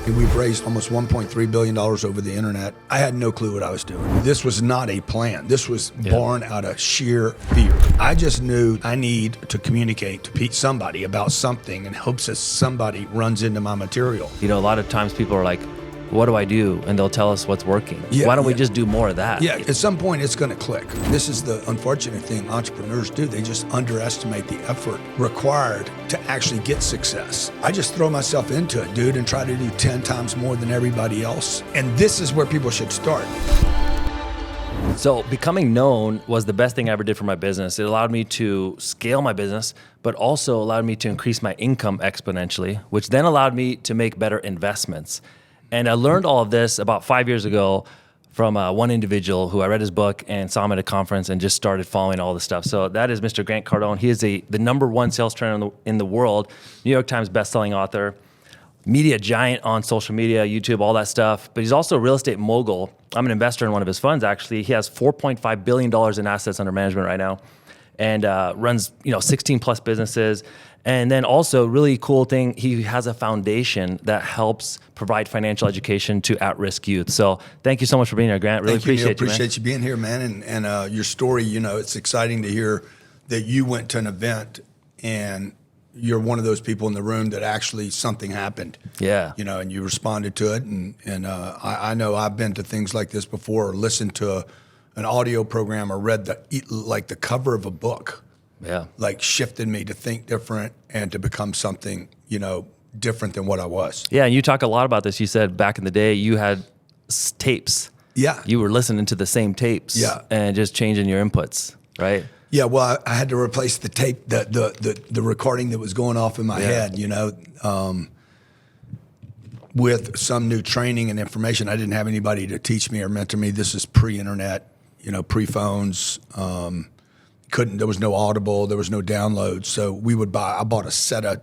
We've raised almost $1.3 billion over the internet. I had no clue what I was doing. This was not a plan. This was born out of sheer fear. I just knew I need to communicate to somebody about something in hopes that somebody runs into my material. You know, a lot of times people are like, what do I do? And they'll tell us what's working. Why don't we just do more of that? Yeah, at some point it's going to click. This is the unfortunate thing entrepreneurs do. They just underestimate the effort required to actually get success. I just throw myself into it, dude, and try to do 10 times more than everybody else. And this is where people should start. So becoming known was the best thing I ever did for my business. It allowed me to scale my business, but also allowed me to increase my income exponentially, which then allowed me to make better investments. And I learned all of this about 5 years ago from one individual who I read his book and saw him at a conference and just started following all this stuff. So that is Mr. Grant Cardone. He is the #1 sales trainer in the world, New York Times bestselling author, media giant on social media, YouTube, all that stuff. But he's also a real estate mogul. I'm an investor in one of his funds, actually. He has $4.5 billion in assets under management right now and runs 16 plus businesses. And then also, really cool thing, he has a foundation that helps provide financial education to at-risk youth. So thank you so much for being here, Grant. Really appreciate you, man. Appreciate you being here, man. And your story, it's exciting to hear that you went to an event and you're one of those people in the room that actually something happened. Yeah. And you responded to it. And I know I've been to things like this before, or listened to an audio program, or read the cover of a book. Yeah. Like shifted me to think different and to become something, different than what I was. Yeah, and you talk a lot about this. You said back in the day you had tapes. Yeah. You were listening to the same tapes. Yeah. And just changing your inputs, right? Yeah, well, I had to replace the tape, the recording that was going off in my head, with some new training and information. I didn't have anybody to teach me or mentor me. This is pre-internet, pre-phones. There was no Audible, there was no download. So I bought a set of,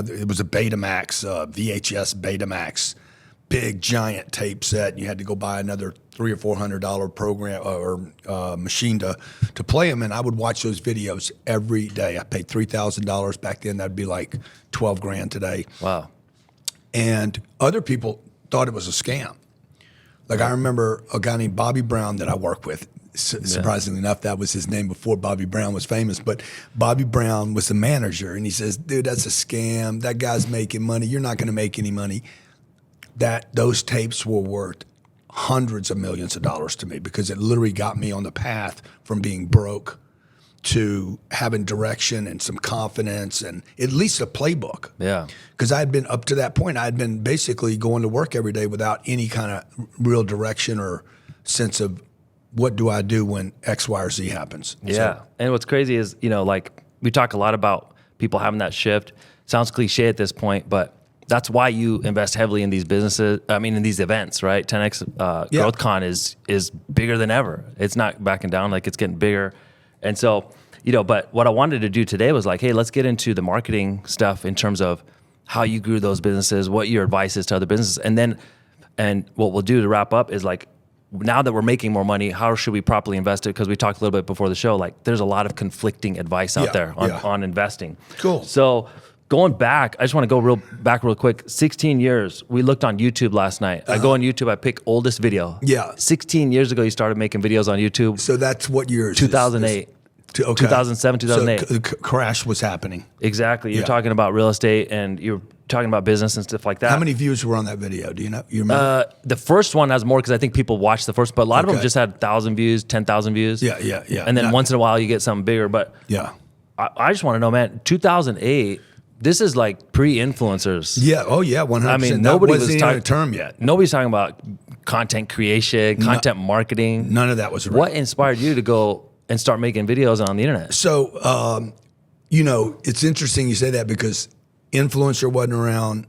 it was a Betamax, VHS Betamax, big giant tape set. And you had to go buy another $300 or $400 program or machine to play them. And I would watch those videos every day. I paid $3,000 back then. That'd be like 12 grand today. Wow. And other people thought it was a scam. Like I remember a guy named Bobby Brown that I work with. Surprisingly enough, that was his name before Bobby Brown was famous. But Bobby Brown was the manager, and he says, "Dude, that's a scam. That guy's making money. You're not going to make any money." Those tapes were worth hundreds of millions of dollars to me because it literally got me on the path from being broke to having direction and some confidence and at least a playbook. Yeah. Because I had been up to that point, I had been basically going to work every day without any kind of real direction or sense of what do I do when X, Y, or Z happens. Yeah. So, and what's crazy is, we talk a lot about people having that shift. Sounds cliche at this point, but that's why you invest heavily in these businesses. In these events, right? 10X GrowthCon is bigger than ever. It's not backing down, like it's getting bigger. And so, but what I wanted to do today was like, hey, let's get into the marketing stuff in terms of how you grew those businesses, what your advice is to other businesses. And what we'll do to wrap up is like, now that we're making more money, how should we properly invest it? Because we talked a little bit before the show, like there's a lot of conflicting advice out there on investing. Cool. So going back, I just want to go real quick. 16 years. We looked on YouTube last night. I go on YouTube, I pick oldest video. Yeah. 16 years ago, you started making videos on YouTube. So that's what year? 2008. 2007, 2008. So the crash was happening. Exactly. You're talking about real estate and you're talking about business and stuff like that. How many views were on that video? Do you know? You remember? The first one has more because I think people watched the first, but a lot of them just had 1,000 views, 10,000 views. Yeah. And then once in a while you get something bigger. But I just want to know, man, 2008, this is like pre-influencers. Yeah. Oh yeah. 100%. Nobody wasn't was even talking a term yet. Nobody's talking about content creation, content marketing. None of that was real. What inspired you to go and start making videos on the internet? So, it's interesting you say that because influencer wasn't around.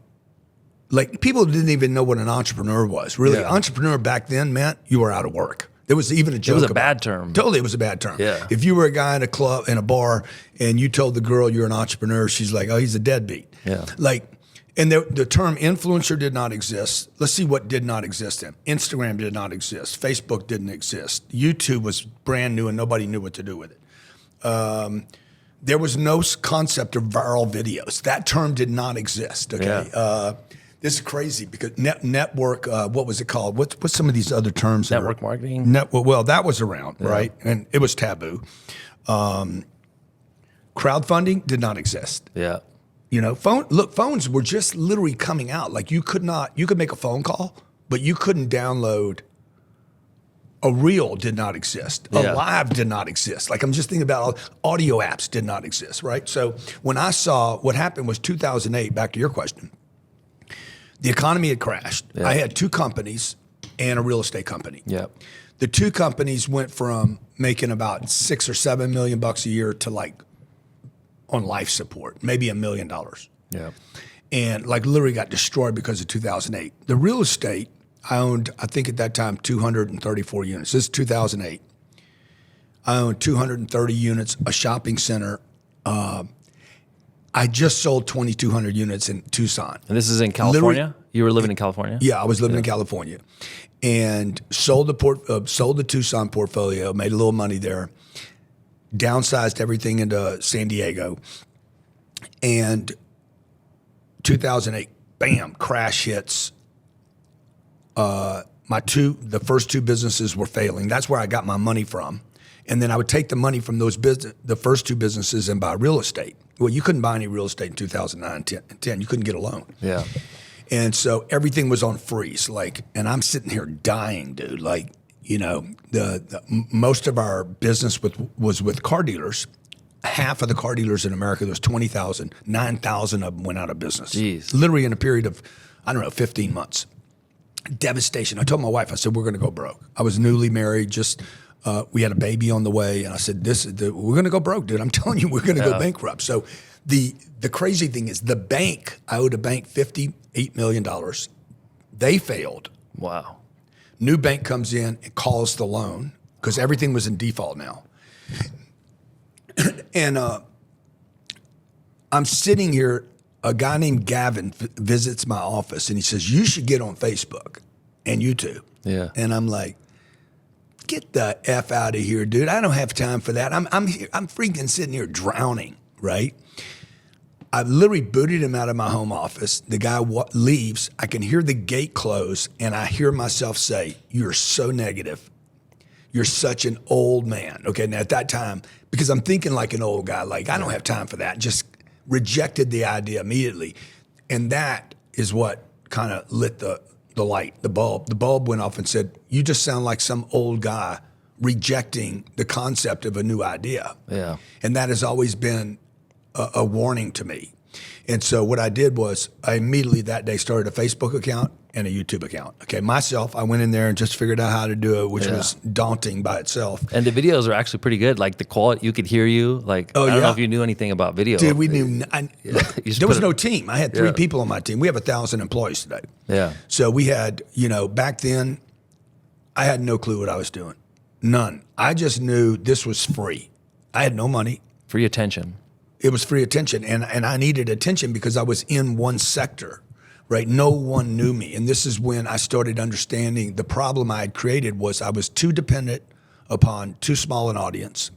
Like people didn't even know what an entrepreneur was. Really, entrepreneur back then meant you were out of work. There was even a joke. It was a bad term. Totally, it was a bad term. Yeah. If you were a guy in a club, in a bar, and you told the girl you're an entrepreneur, she's like, "Oh, he's a deadbeat." Yeah. And the term influencer did not exist. Let's see what did not exist then. Instagram did not exist. Facebook didn't exist. YouTube was brand new and nobody knew what to do with it. There was no concept of viral videos. That term did not exist, okay? Yeah. This is crazy because network. What was it called? What's some of these other terms? Network marketing. Well, that was around, right? And it was taboo. Crowdfunding did not exist. Yeah. You know, phones were just literally coming out. Like you could make a phone call, but you couldn't download. A reel did not exist. A live did not exist. Like I'm just thinking about audio apps did not exist, right? So when I saw what happened was 2008, back to your question, the economy had crashed. Yeah. I had 2 companies and a real estate company. Yeah. The 2 companies went from making about $6 or $7 million bucks a year to like on life support, maybe $1 million. Yeah. And like literally got destroyed because of 2008. The real estate, I owned, I think at that time, 234 units. This is 2008. I owned 230 units, a shopping center. I just sold 2,200 units in Tucson. And this is in California? Literally, You were living in California? Yeah, I was living in California. And sold the Tucson portfolio, made a little money there, downsized everything into San Diego. And 2008, bam, crash hits. The first 2 businesses were failing. That's where I got my money from. And then I would take the money from the first 2 businesses and buy real estate. Well, you couldn't buy any real estate in 2009 and 10. You couldn't get a loan. Yeah. And so everything was on freeze. Like, and I'm sitting here dying, dude. Like, you know, most of our business was with car dealers. Half of the car dealers in America, there was 20,000, 9,000 of them went out of business. Jeez. Literally in a period of, 15 months. Devastation. I told my wife, I said, we're going to go broke. I was newly married, we had a baby on the way, and I said, we're going to go broke, dude. I'm telling you, we're going to go bankrupt. So the crazy thing is I owed a bank $58 million. They failed. Wow. New bank comes in and calls the loan because everything was in default now. And I'm sitting here, a guy named Gavin visits my office and he says, you should get on Facebook and YouTube. Yeah. And I'm like, get the F out of here, dude. I don't have time for that. I'm freaking sitting here drowning, right? I literally booted him out of my home office. The guy leaves. I can hear the gate close and I hear myself say, you're so negative. You're such an old man. Okay, now at that time, because I'm thinking like an old guy, like I don't have time for that. Just rejected the idea immediately. And that is what kind of lit the light, the bulb. The bulb went off and said, you just sound like some old guy rejecting the concept of a new idea. Yeah. And that has always been a warning to me. And so what I did was I immediately that day started a Facebook account and a YouTube account. Okay, myself, I went in there and just figured out how to do it, which was daunting by itself. And the videos are actually pretty good. Like the quality, you could hear you. Like, I don't know if you knew anything about video. Dude, we knew, there was no team. I had 3 people on my team. We have 1,000 employees today. Yeah. So we had, back then, I had no clue what I was doing. None. I just knew this was free. I had no money. Free attention. It was free attention, and I needed attention because I was in one sector, right? No one knew me, and this is when I started understanding the problem I had created was I was too dependent upon too small an audience.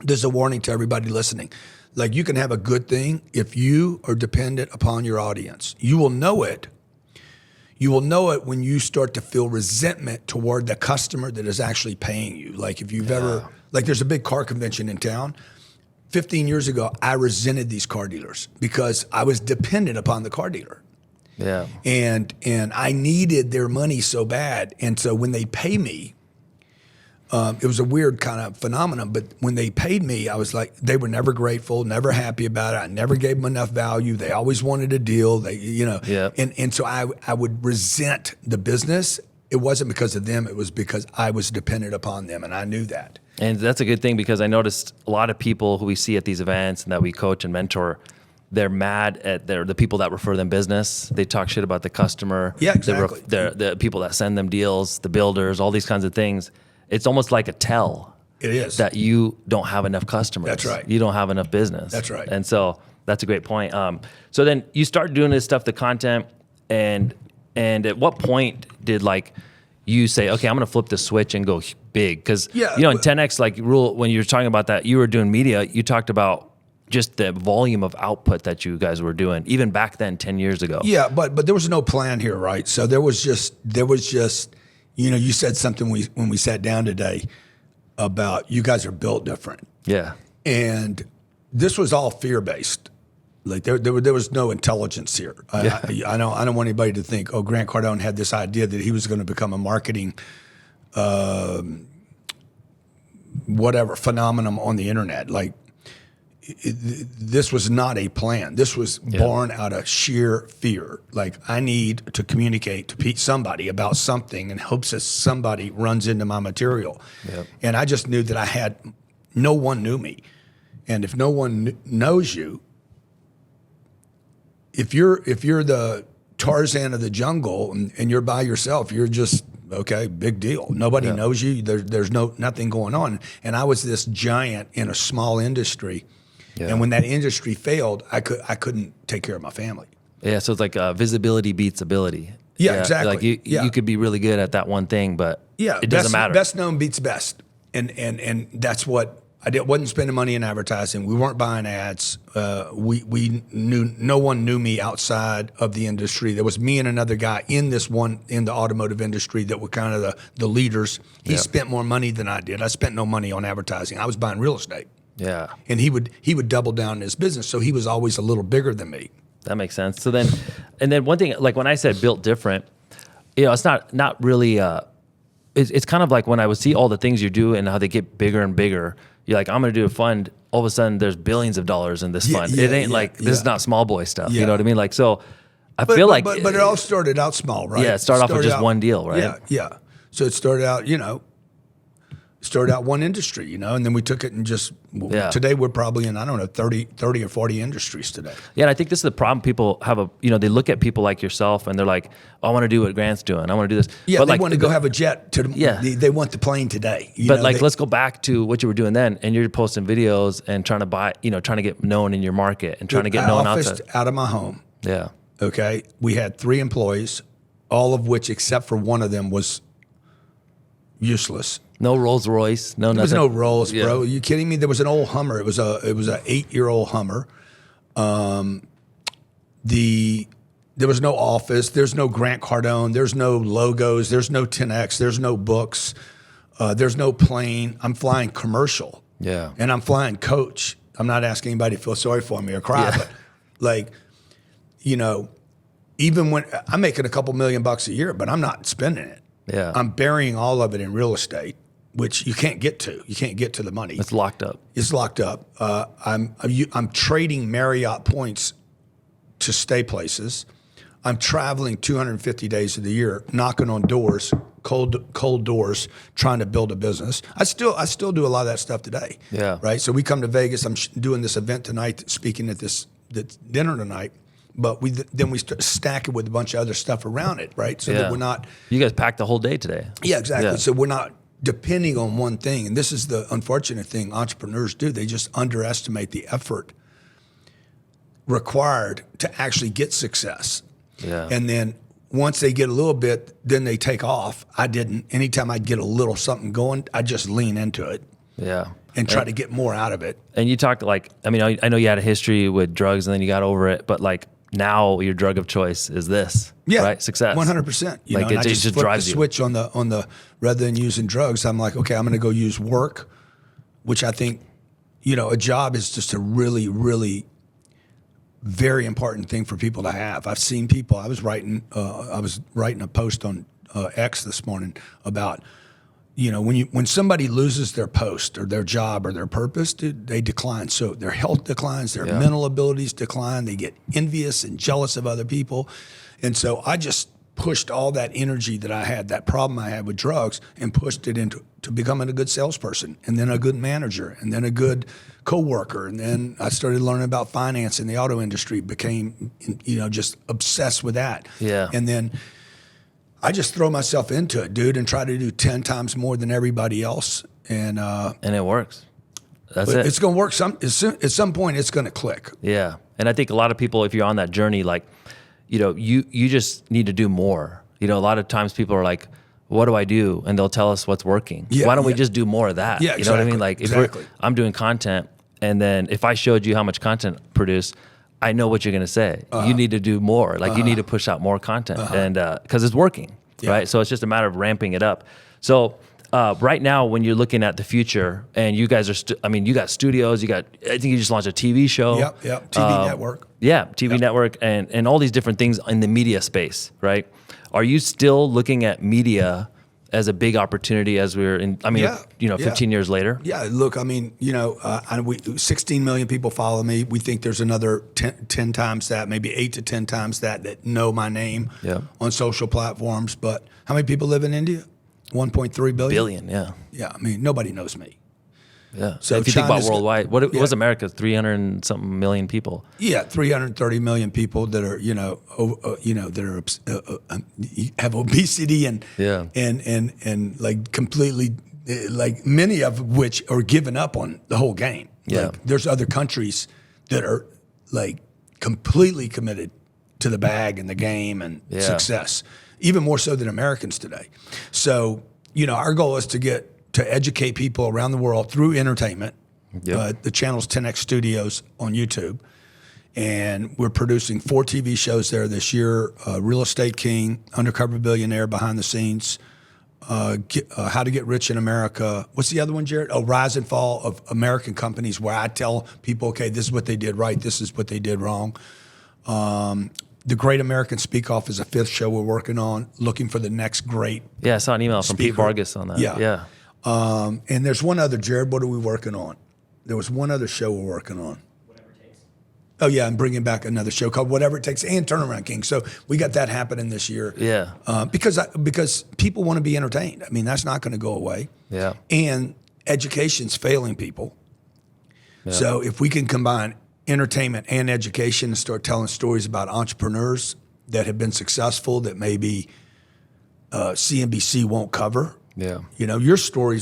There's a warning to everybody listening. Like you can have a good thing if you are dependent upon your audience. You will know it. You will know it when you start to feel resentment toward the customer that is actually paying you. Like if you've ever, like there's a big car convention in town. 15 years ago, I resented these car dealers because I was dependent upon the car dealer. Yeah. And I needed their money so bad. And so when they pay me, it was a weird kind of phenomenon, but when they paid me, I was like, they were never grateful, never happy about it. I never gave them enough value. They always wanted a deal. And so I would resent the business. It wasn't because of them. It was because I was dependent upon them, and I knew that. And that's a good thing because I noticed a lot of people who we see at these events and that we coach and mentor, they're mad at the people that refer them business. They talk shit about the customer. Yeah, exactly. The people that send them deals, the builders, all these kinds of things. It's almost like a tell. It is. That you don't have enough customers. That's right. You don't have enough business. That's right. And so that's a great point. So then you start doing this stuff, the content, and at what point did you say, okay, I'm going to flip the switch and go big? Because, in 10X, rule, when you're talking about that, you were doing media, you talked about just the volume of output that you guys were doing, even back then, 10 years ago. Yeah, but there was no plan here, right? So there was just, you said something when we sat down today about you guys are built different. Yeah. And this was all fear-based. Like there was no intelligence here. I don't want anybody to think, oh, Grant Cardone had this idea that he was going to become a marketing whatever phenomenon on the internet. Like this was not a plan. This was born out of sheer fear. Like I need to communicate to somebody about something in hopes that somebody runs into my material. Yep. And I just knew that no one knew me. And if no one knows you, if you're the Tarzan of the jungle and you're by yourself, you're just, okay, big deal. Nobody knows you. There's nothing going on. And I was this giant in a small industry. Yeah. And when that industry failed, I couldn't take care of my family. Yeah, so it's like visibility beats ability. Yeah, exactly. Like you could be really good at that one thing, but it doesn't matter. Best known beats best. And that's what wasn't spending money in advertising. We weren't buying ads. We knew no one knew me outside of the industry. There was me and another guy in the automotive industry that were kind of the leaders. He spent more money than I did. I spent no money on advertising. I was buying real estate. Yeah. And he would double down in his business. So he was always a little bigger than me. That makes sense. So then one thing, like when I said built different, it's not really it's kind of like when I would see all the things you do and how they get bigger and bigger. You're like, I'm going to do a fund. All of a sudden, there's billions of dollars in this fund. It ain't this is not small boy stuff. You know what I mean? Like, so I feel like. But it all started out small, right? Yeah, it started off with just one deal, right? Yeah. So it started out, one industry, and then we took it and just, today we're probably in, 30 or 40 industries today. Yeah, and I think this is the problem. People have they look at people like yourself and they're like, oh, I want to do what Grant's doing. I want to do this. Yeah, but they want to go have a jet. They want the plane today. Let's go back to what you were doing then, and you're posting videos and trying to trying to get known in your market and trying to get known outside. Out of my home. Yeah. Okay. We had 3 employees, all of which, except for one of them, was useless. No Rolls Royce, no nothing. There was no Rolls, bro. Are you kidding me? There was an old Hummer. It was a 8-year-old Hummer. There was no office. There's no Grant Cardone. There's no logos. There's no 10X. There's no books. There's no plane. I'm flying commercial. Yeah. And I'm flying coach. I'm not asking anybody to feel sorry for me or cry, but even when I'm making a couple $1 million a year, but I'm not spending it. Yeah. I'm burying all of it in real estate, which you can't get to. You can't get to the money. It's locked up. It's locked up. I'm trading Marriott points to stay places. I'm traveling 250 days of the year, knocking on doors, cold doors, trying to build a business. I still do a lot of that stuff today. Yeah. Right. So we come to Vegas. I'm doing this event tonight, speaking at this dinner tonight. But we stack it with a bunch of other stuff around it, right? So that we're not. You guys packed the whole day today. Yeah, exactly. Yeah. So we're not depending on one thing. And this is the unfortunate thing entrepreneurs do. They just underestimate the effort required to actually get success. Yeah. And then once they get a little bit, then they take off. I didn't. Anytime I'd get a little something going, I just lean into it. Yeah. And try to get more out of it. And you talked I know you had a history with drugs and then you got over it, but now your drug of choice is this, right? Success. 100%. It just drives you. Switch on the rather than using drugs, I'm like, okay, I'm going to go use work, which I think, a job is just a really, really very important thing for people to have. I've seen people. I was writing a post on X this morning about, when somebody loses their post or their job or their purpose, dude, they decline. So their health declines, their mental abilities decline. They get envious and jealous of other people. And so I just pushed all that energy that I had, that problem I had with drugs, and pushed it into becoming a good salesperson, and then a good manager, and then a good coworker. And then I started learning about finance in the auto industry, became, just obsessed with that. Yeah. And then I just throw myself into it, dude, and try to do 10 times more than everybody else. And it works. That's it. It's going to work. At some point, it's going to click. Yeah. And I think a lot of people, if you're on that journey, you just need to do more. A lot of times people are like, what do I do? And they'll tell us what's working. Yeah, Why don't we just do more of that? Yeah, you know what I mean? Exactly. I'm doing content And then if I showed you how much content I produce, I know what you're going to say. You need to do more. Like you need to push out more content, and because it's working, right? So it's just a matter of ramping it up. So right now, when you're looking at the future, and you guys are, you got studios, I think you just launched a TV show. Yep. TV network. Yeah, TV network, and all these different things in the media space, right? Are you still looking at media as a big opportunity as we're in, 15 years later? Yeah, look, 16 million people follow me. We think there's another 10 times that, maybe 8 to 10 times that know my name on social platforms. But how many people live in India? 1.3 billion? Yeah. Yeah, nobody knows me. Yeah. So if you think about worldwide, what was America? 300 and something million people. Yeah, 330 million people that are, have obesity and like completely, like many of which are giving up on the whole game. Yeah. Like, there's other countries that are like completely committed to the bag and the game and success, even more so than Americans today. So, our goal is to educate people around the world through entertainment. The channel's 10X Studios on YouTube. And we're producing 4 TV shows there this year. Real Estate King, Undercover Billionaire, Behind the Scenes, How to Get Rich in America. What's the other one, Jared? Oh, Rise and Fall of American Companies, where I tell people, okay, this is what they did right, this is what they did wrong. The Great American Speak Off is a 5th show we're working on, looking for the next great I saw an email from Pete Vargas on that. Yeah. And there's one other, Jared, what are we working on? There was one other show we're working on. Whatever it takes. Oh, yeah, I'm bringing back another show called Whatever It Takes and Turnaround King. So we got that happening this year. Yeah. Because people want to be entertained. That's not going to go away. Yeah. And education's failing people. Yeah. So if we can combine entertainment and education and start telling stories about entrepreneurs that have been successful that maybe CNBC won't cover. Yeah. Your story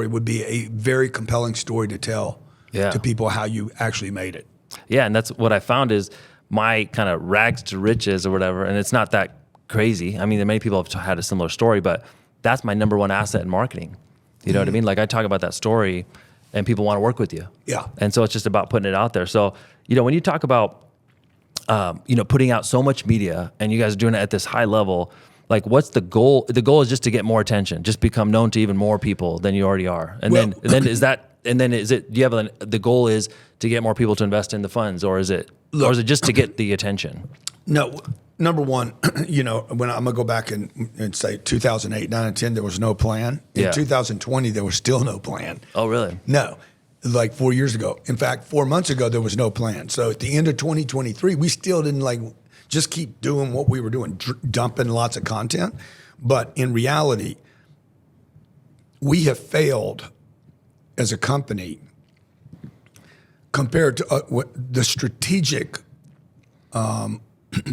would be a very compelling story to tell to people how you actually made it. Yeah, and that's what I found is my kind of rags to riches or whatever, and it's not that crazy. Many people have had a similar story, but that's my number one asset in marketing. You know what I mean? Like I talk about that story and people want to work with you. Yeah. And so it's just about putting it out there. So, when you talk about, putting out so much media and you guys are doing it at this high level, like what's the goal? The goal is just to get more attention, just become known to even more people than you already are. And then do you have the goal is to get more people to invest in the funds, or is it just to get the attention? No, number one, when I'm gonna go back and say 2008, 9, and 10, there was no plan. In 2020, there was still no plan. Oh, really? No, like 4 years ago. In fact, 4 months ago, there was no plan. So at the end of 2023, we still didn't just keep doing what we were doing, dumping lots of content. But in reality, we have failed as a company compared to the strategic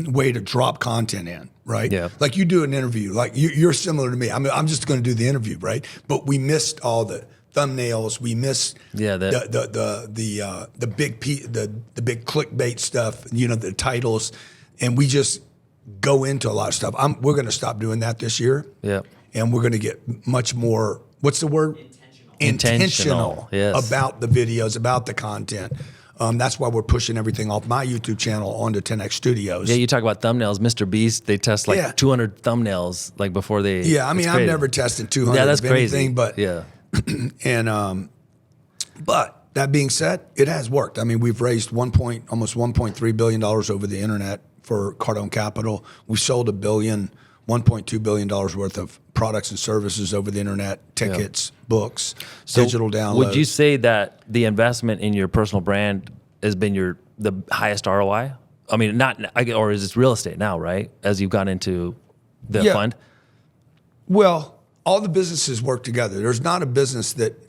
way to drop content in, right? Yeah. Like you do an interview, like you're similar to me. I'm just going to do the interview, right? But we missed all the thumbnails. We missed the big big clickbait stuff. The titles, and we just go into a lot of stuff. We're going to stop doing that this year. Yeah. And we're going to get much more. What's the word? Intentional yes. about the videos, about the content. That's why we're pushing everything off my YouTube channel onto 10X Studios. Yeah, you talk about thumbnails. Mr. Beast, they test 200 thumbnails before they. Yeah, I've never tested 200. Yeah, that's crazy. Anything, but and but that being said, it has worked. We've raised almost $1.3 billion over the internet for Cardone Capital. We sold $1.2 billion worth of products and services over the internet, tickets, books, digital downloads. Would you say that the investment in your personal brand has been the highest ROI? Or is this real estate now, right? As you've gone into the fund? Well, all the businesses work together. There's not a business that,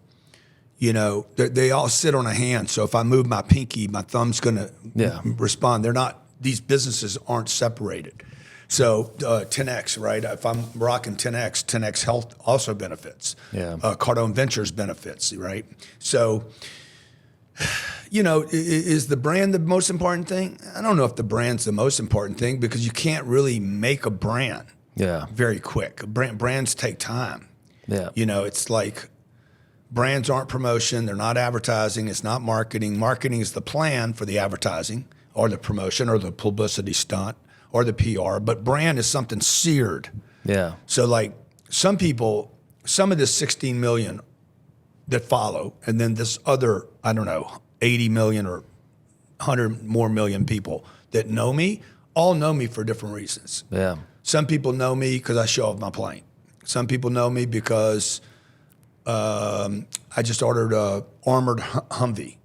they all sit on a hand. So if I move my pinky, my thumb's going to respond. These businesses aren't separated. So 10X, right? If I'm rocking 10X Health also benefits. Yeah. Cardone Ventures benefits, right? So, is the brand the most important thing? I don't know if the brand's the most important thing because you can't really make a brand very quick. Brands take time. Yeah. It's like Brands aren't promotion. They're not advertising. It's not marketing. Marketing is the plan for the advertising or the promotion or the publicity stunt or the PR. But brand is something seared. Yeah. So like some people, some of this 16 million that follow, and then this other, I don't know, 80 million or 100 more million people that know me, all know me for different reasons. Yeah. Some people know me because I show off my plane. Some people know me because I just ordered a armored Humvee.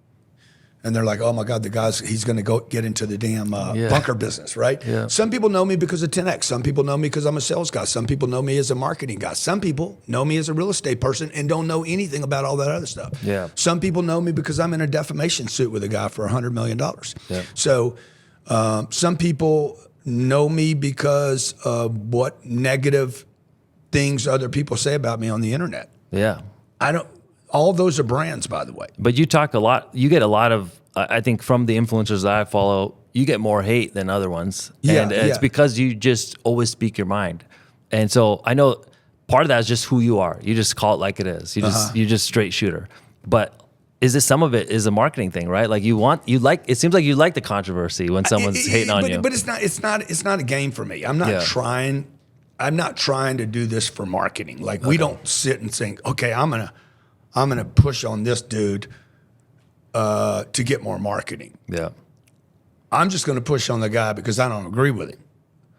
And they're like, oh my God, he's going to go get into the damn bunker business, right? Yeah. Some people know me because of 10X. Some people know me because I'm a sales guy. Some people know me as a marketing guy. Some people know me as a real estate person and don't know anything about all that other stuff. Yeah. Some people know me because I'm in a defamation suit with a guy for $100 million. Yeah. So some people know me because of what negative things other people say about me on the internet. Yeah. All those are brands, by the way. But you talk a lot, you get a lot of, I think from the influencers that I follow, you get more hate than other ones. Yeah, and it's because you just always speak your mind. And so I know part of that is just who you are. You just call it like it is. You're just straight shooter. But some of it is a marketing thing, right? Like it seems like you like the controversy when someone's hating on you. But it's not a game for me. I'm not trying to do this for marketing. Like we don't sit and think, okay, I'm gonna push on this dude to get more marketing. Yeah. I'm just gonna push on the guy because I don't agree with him.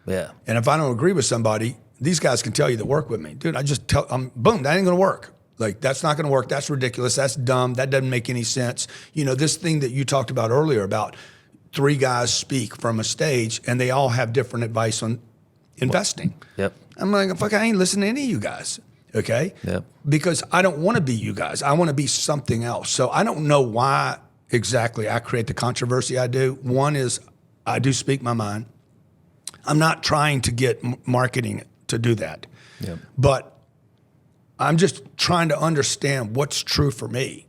Yeah. And if I don't agree with somebody, these guys can tell you that work with me. Dude, boom, that ain't gonna work. Like, that's not gonna work. That's ridiculous. That's dumb. That doesn't make any sense. You know, this thing that you talked about earlier about 3 guys speak from a stage and they all have different advice on investing. Yep. I'm like, fuck, I ain't listening to any of you guys. Okay? Yep. Because I don't want to be you guys. I want to be something else. So I don't know why exactly I create the controversy I do. One is I do speak my mind. I'm not trying to get marketing to do that. Yep. But I'm just trying to understand what's true for me.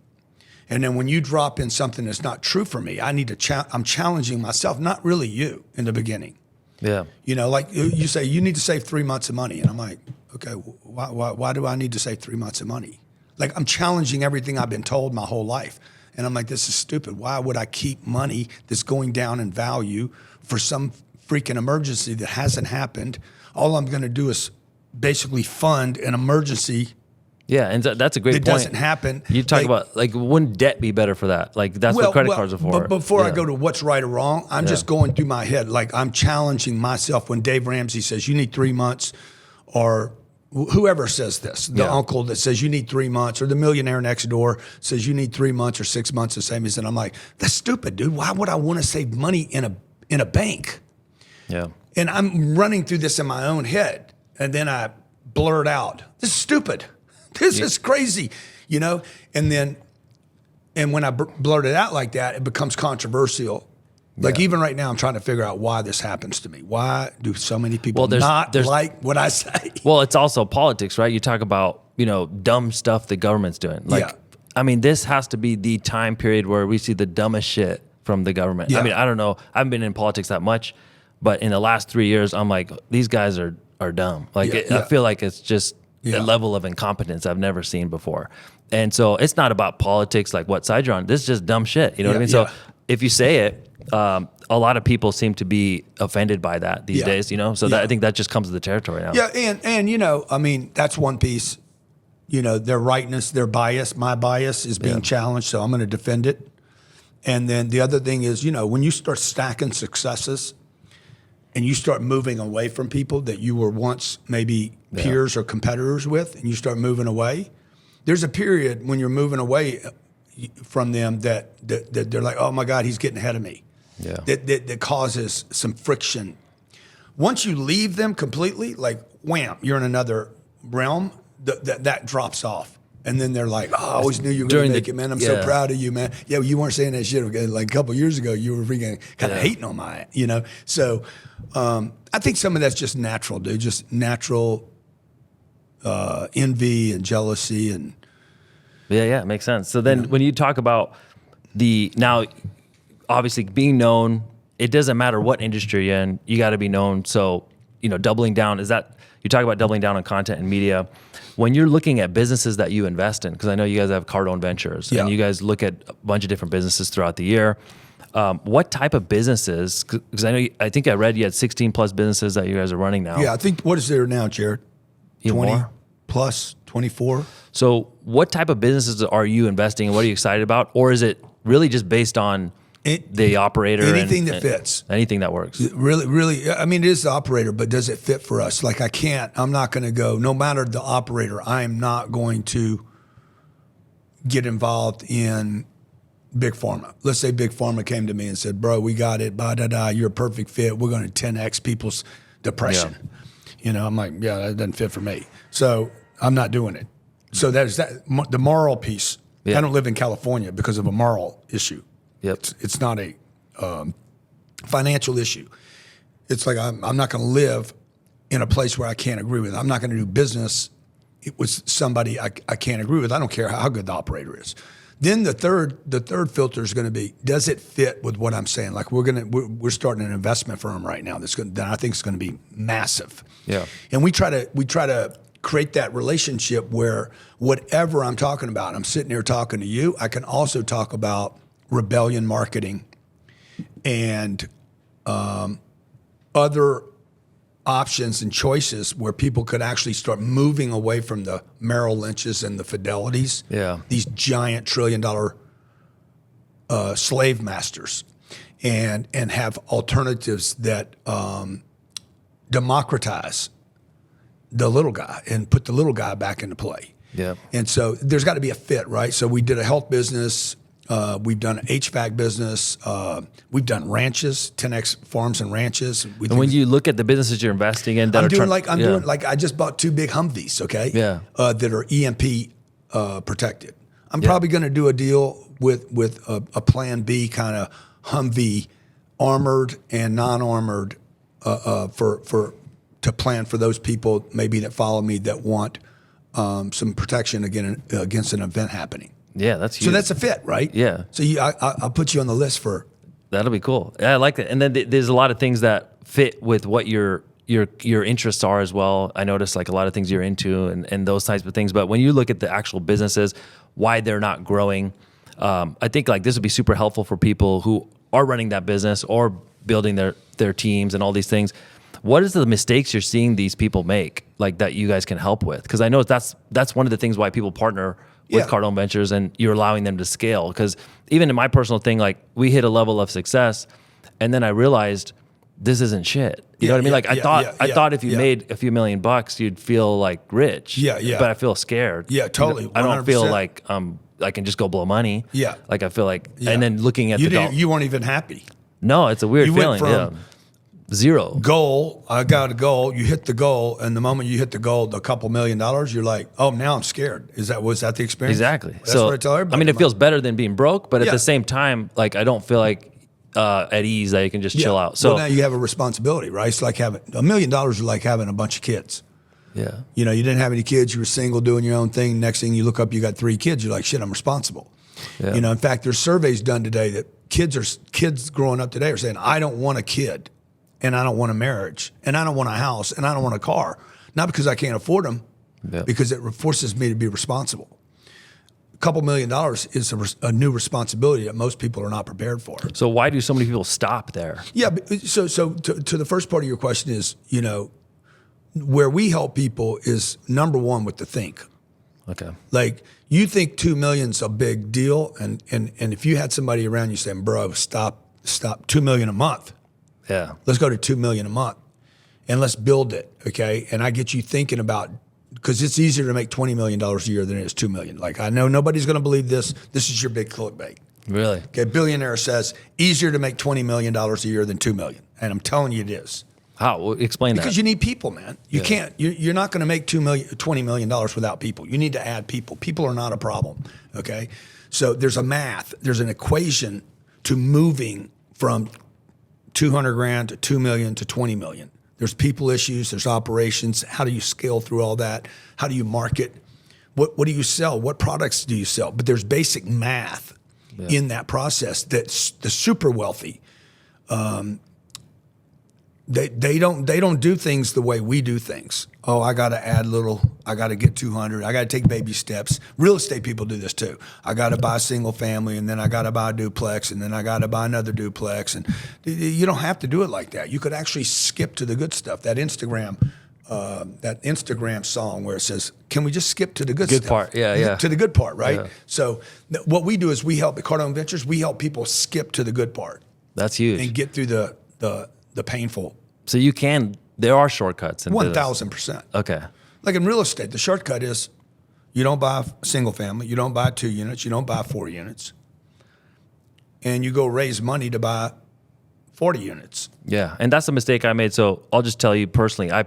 And then when you drop in something that's not true for me, I'm challenging myself, not really you in the beginning. Yeah. You know, like you say, you need to save 3 months of money. And I'm like, okay, why do I need to save 3 months of money? Like, I'm challenging everything I've been told my whole life. And I'm like, this is stupid. Why would I keep money that's going down in value for some freaking emergency that hasn't happened? All I'm going to do is basically fund an emergency. Yeah, and that's a great point. It doesn't happen. You talk about, like, wouldn't debt be better for that? Like, that's what credit cards are for. But before I go to what's right or wrong, I'm just going through my head. Like, I'm challenging myself when Dave Ramsey says, you need 3 months, or whoever says this, the uncle that says you need 3 months, or the millionaire next door says you need 3 months or 6 months of savings. And I'm like, that's stupid, dude. Why would I want to save money in a bank? Yeah. And I'm running through this in my own head. And then I blurt out, this is stupid. This is crazy, you know? And when I blurt it out like that, it becomes controversial. Like, even right now, I'm trying to figure out why this happens to me. Why do so many people not like what I say? Well, it's also politics, right? You talk about, dumb stuff the government's doing. Like, I mean, this has to be the time period where we see the dumbest shit from the government. Yeah. I mean, I don't know. I haven't been in politics that much, but in the last 3 years, I'm like, these guys are dumb. Like, I feel like it's just a level of incompetence I've never seen before. And so it's not about politics, like what side you're on. This is just dumb shit. You know what I mean? So if you say it, a lot of people seem to be offended by that these days, So I think that just comes with the territory now. Yeah, and I mean, that's one piece. Their rightness, their bias, my bias is being challenged, so I'm going to defend it. And then the other thing is, when you start stacking successes and you start moving away from people that you were once maybe peers or competitors with, and you start moving away, there's a period when you're moving away from them that they're like, oh my God, he's getting ahead of me. Yeah. That causes some friction. Once you leave them completely, like wham, you're in another realm, that drops off. And then they're like, oh, I always knew you were going to make it, man. I'm so proud of you, man. Yeah, well, you weren't saying that shit. Like a couple years ago, you were freaking kind of hating on my, So I think some of that's just natural, dude. Just natural envy and jealousy and. Yeah, it makes sense. So then when you talk about now, obviously being known, it doesn't matter what industry you're in, you got to be known. So, doubling down. Is that, you talk about doubling down on content and media. When you're looking at businesses that you invest in, because I know you guys have Cardone Ventures, and you guys look at a bunch of different businesses throughout the year. What type of businesses? Because I think I read you had 16 plus businesses that you guys are running now. Yeah, I think, what is there now, Jared? Even 20 more? plus, 24? So what type of businesses are you investing in? What are you excited about? Or is it really just based on the operator? Anything that fits. Anything that works. Really, I mean, it is the operator, but does it fit for us? Like I'm not going to go, no matter the operator, I am not going to get involved in Big Pharma. Let's say Big Pharma came to me and said, bro, we got it, you're a perfect fit. We're going to 10X people's depression. Yeah. I'm like, yeah, that doesn't fit for me. So I'm not doing it. So there's the moral piece. Yeah. I don't live in California because of a moral issue. Yep. It's not a financial issue. It's like I'm not going to live in a place where I can't agree with. I'm not going to do business with somebody I can't agree with. I don't care how good the operator is. Then the third filter is going to be, does it fit with what I'm saying? Like we're starting an investment firm right now that I think is going to be massive. Yeah. And we try to create that relationship where whatever I'm talking about, I'm sitting here talking to you. I can also talk about rebellion marketing and other options and choices where people could actually start moving away from the Merrill Lynches and the Fidelities, these giant $1 trillion slave masters, and have alternatives that democratize the little guy and put the little guy back into play. Yeah. And so there's got to be a fit, right? So we did a health business. We've done an HVAC business. We've done ranches, 10X farms and ranches. And when you look at the businesses you're investing in, I'm doing like I just bought 2 big Humvees, okay? Yeah. That are EMP protected. I'm probably going to do a deal with a Plan B kind of Humvee, armored and non-armored, to plan for those people maybe that follow me that want some protection against an event happening. Yeah, that's huge. So that's a fit, right? Yeah. So I'll put you on the list for. That'll be cool. Yeah, I like that. And then there's a lot of things that fit with what your interests are as well. I noticed like a lot of things you're into and those types of things. But when you look at the actual businesses, why they're not growing, I think like this would be super helpful for people who are running that business or building their teams and all these things. What is the mistakes you're seeing these people make, like that you guys can help with? Because I know that's one of the things why people partner with Cardone Ventures, and you're allowing them to scale. Because even in my personal thing, like we hit a level of success, and then I realized this isn't shit. You know what I mean? Like I thought if you made a few $1 million, you'd feel like rich. Yeah. But I feel scared. Yeah, totally. 100%. I don't feel like I can just go blow money. Yeah. Like I feel like, and then looking at you weren't even happy. No, it's a weird feeling. Went from zero goal. I got a goal. You hit the goal, and the moment you hit the goal, the couple $1 million, you're like, oh, now I'm scared. Was that the experience? Exactly. That's what I tell everybody. I mean, it feels better than being broke, but at the same time, like I don't feel like at ease that you can just chill out. So now you have a responsibility, right? It's like having $1 million is like having a bunch of kids. Yeah. You didn't have any kids. You were single, doing your own thing. Next thing you look up, you got 3 kids. You're like, shit, I'm responsible. Yeah. In fact, there's surveys done today that kids growing up today are saying, I don't want a kid. And I don't want a marriage, and I don't want a house, and I don't want a car. Not because I can't afford them, because it forces me to be responsible. A couple $1 million is a new responsibility that most people are not prepared for. So why do so many people stop there? Yeah, so to the first part of your question is, where we help people is number one with the think. Okay. Like you think 2 million's a big deal, and if you had somebody around you saying, bro, stop 2 million a month. Yeah. Let's go to 2 million a month and let's build it. Okay. And I get you thinking about, because it's easier to make $20 million a year than it is 2 million. Like I know nobody's going to believe this. This is your big clickbait. Really? Okay. Billionaire says easier to make $20 million a year than 2 million. And I'm telling you it is. How? Well, explain that. Because you need people, man. You can't, you're not going to make $20 million without people. You need to add people. People are not a problem. Okay. So there's an equation to moving from 200 grand to 2 million to 20 million. There's people issues, there's operations. How do you scale through all that? How do you market? What do you sell? What products do you sell? But there's basic math in that process that the super wealthy They don't do things the way we do things. Oh, I got to add I got to get 200. I got to take baby steps. Real estate people do this too. I got to buy a single family, and then I got to buy a duplex, and then I got to buy another duplex. And you don't have to do it like that. You could actually skip to the good stuff. That Instagram song where it says, "Can we just skip to the good stuff?" part, yeah. To the good part, right? Yeah. So what we do is we help at Cardone Ventures. We help people skip to the good part That's huge. and get through the painful. So there are shortcuts in business. 1,000%. Okay. Like in real estate, the shortcut is you don't buy a single family, you don't buy 2 units, you don't buy 4 units, and you go raise money to buy 40 units. Yeah, and that's a mistake I made. So I'll just tell you personally, I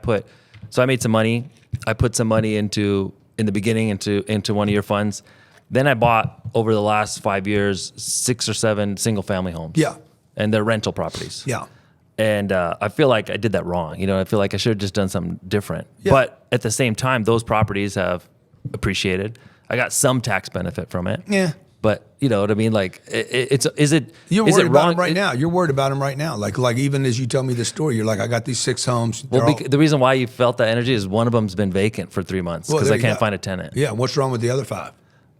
made some money. I put some money in the beginning into one of your funds. Then I bought over the last 5 years 6 or 7 single family homes. Yeah. And they're rental properties. Yeah. And I feel like I did that wrong. I feel like I should have just done something different. Yeah. But at the same time, those properties have appreciated. I got some tax benefit from it. Yeah. But you know what I mean? Like, You're is worried it about wrong? them right now. You're worried about them right now. Like even as you tell me this story, you're like, I got these 6 homes. The reason why you felt that energy is one of them's been vacant for 3 months because I can't find a tenant. Yeah. What's wrong with the other 5?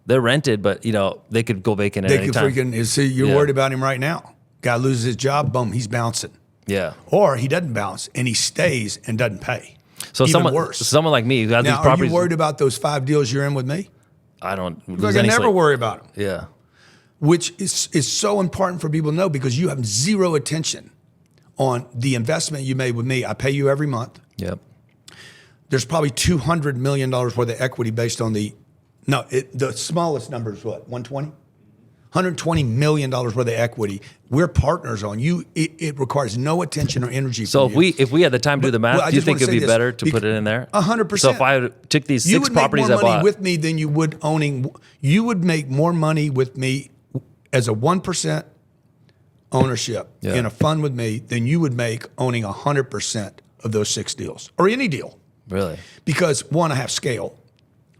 They're rented, but they could go vacant at any time. You're worried about him right now. Guy loses his job, boom, he's bouncing. Yeah. Or he doesn't bounce and he stays and doesn't pay. So Even worse. someone like me who has these Now, are properties. you worried about those 5 deals you're in with me? I don't. Like I never worry about them. Yeah. Which is so important for people to know because you have zero attention on the investment you made with me. I pay you every month. Yep. There's probably $200 million worth of equity based on the smallest number is what, 120? $120 million worth of equity. We're partners on you. It requires no attention or energy. So from you. if we had the time to do the math, I do you just think wanna it'd be say better this, to put it in there? 100%. So if I took these 6 properties I you would make more money bought with me than you would owning. You would make more money with me as a 1% ownership in a fund with me than you would make owning 100% of those 6 deals or any deal. Really? Because 1, I have scale.